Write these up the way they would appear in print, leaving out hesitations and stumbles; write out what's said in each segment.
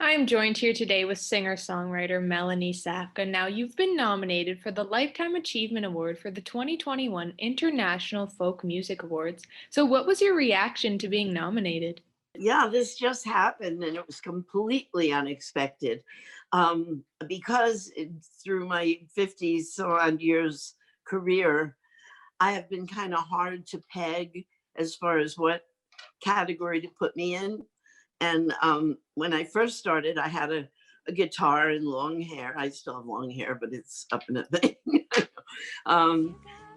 I am joined here today with singer-songwriter Melanie Safka. Now, you've been nominated for the Lifetime Achievement Award for the 2021 International Folk Music Awards. So, what was your reaction to being nominated? Yeah, this just happened and it was completely unexpected. Because through my 50 so odd years career, I have been kind of hard to peg as far as what category to put me in. And when I first started, I had a guitar and long hair. I still have long hair, but it's up in a thing. um,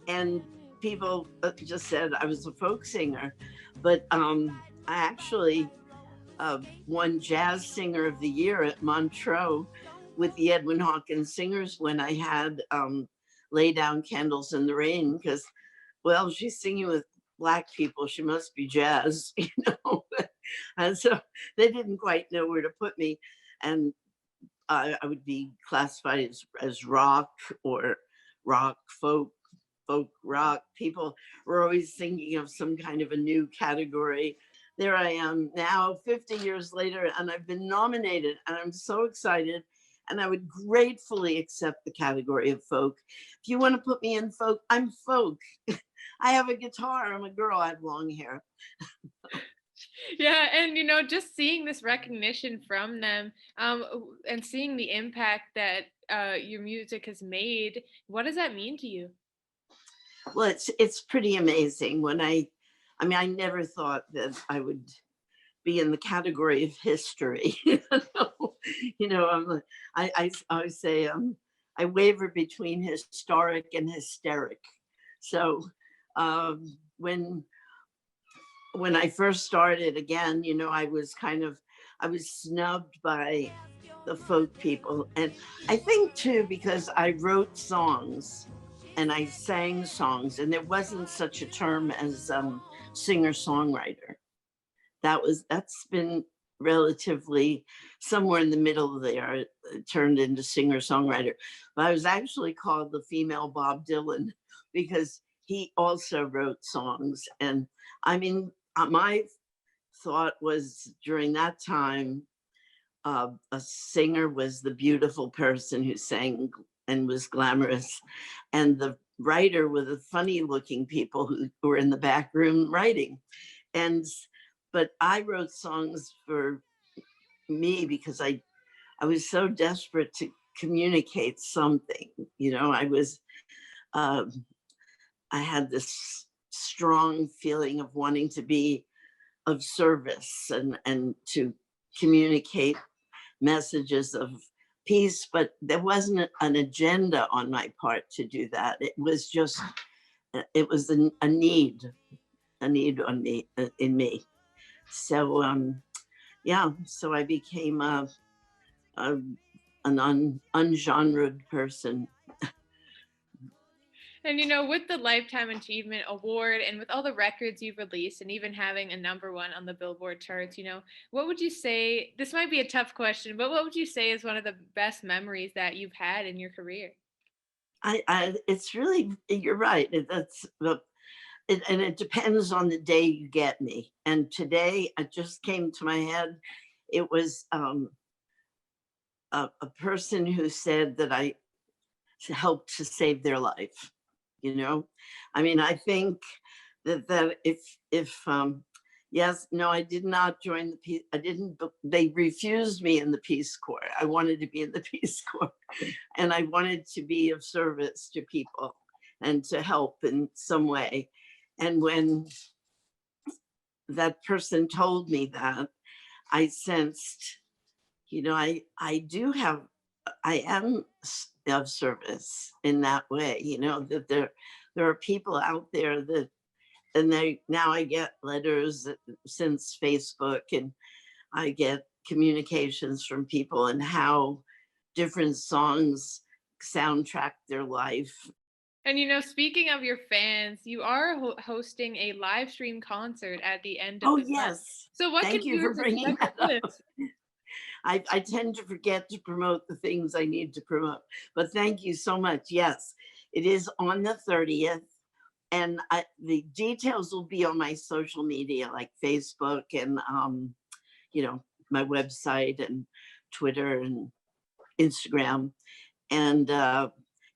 and people just said I was a folk singer, but I actually won Jazz Singer of the Year at Montreux with the Edwin Hawkins Singers when I had Lay Down Candles in the Rain, because, well, she's singing with Black people, she must be jazz, and so they didn't quite know where to put me. And I would be classified as rock or rock folk, folk rock. People were always thinking of some kind of a new category. There I am now, 50 years later, and I've been nominated, and I'm so excited. And I would gratefully accept the category of folk. If you want to put me in folk, I'm folk. I have a guitar. I'm a girl. I have long hair. Yeah, and just seeing this recognition from them, and seeing the impact that your music has made, what does that mean to you? Well, it's pretty amazing. I mean, I never thought that I would be in the category of history. I always say I waver between historic and hysteric. So um, when when I first started again, I was snubbed by the folk people. And I think too, because I wrote songs and I sang songs, and there wasn't such a term as singer-songwriter. That's been relatively somewhere in the middle there. It turned into singer-songwriter. But I was actually called the female Bob Dylan because he also wrote songs. And I mean, my thought was during that time, a singer was the beautiful person who sang and was glamorous, and the writer were the funny looking people who were in the back room writing. And but I wrote songs for me because I was so desperate to communicate something. I was um, I had this strong feeling of wanting to be of service and to communicate messages of peace, but there wasn't an agenda on my part to do that. It was a need on me, in me. So yeah, so I became a an ungenred person. And with the Lifetime Achievement Award and with all the records you've released and even having a number one on the Billboard charts, what would you say? This might be a tough question, but what would you say is one of the best memories that you've had in your career? It's really, you're right. And it depends on the day you get me. And today, it just came to my head. It was a person who said that I helped to save their life. I mean, I think that if yes, no, I did not join the peace. I didn't. They refused me in the Peace Corps. I wanted to be in the Peace Corps, and I wanted to be of service to people and to help in some way. And when that person told me that, I sensed, I do have, I am of service in that way. That there are people out there that, and now I get letters since Facebook, and I get communications from people and how different songs soundtrack their life. And speaking of your fans, you are hosting a live stream concert at the end of Oh the month. yes, So, what can thank you for viewers bringing expect that from up. this? I tend to forget to promote the things I need to promote, but thank you so much. Yes, it is on the 30th, and the details will be on my social media like Facebook and you know my website and Twitter and Instagram. And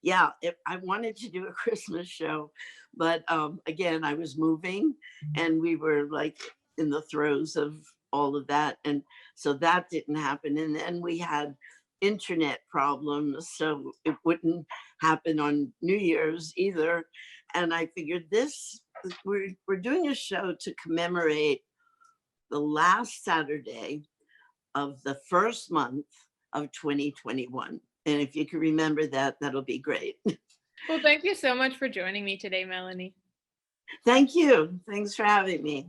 yeah, I wanted to do a Christmas show, but again, I was moving and we were like in the throes of all of that. And so that didn't happen. And then we had internet problems, so it wouldn't happen on New Year's either. And I figured we're doing a show to commemorate the last Saturday of the first month of 2021. And if you can remember that, that'll be great. Well, thank you so much for joining me today, Melanie. Thank you. Thanks for having me.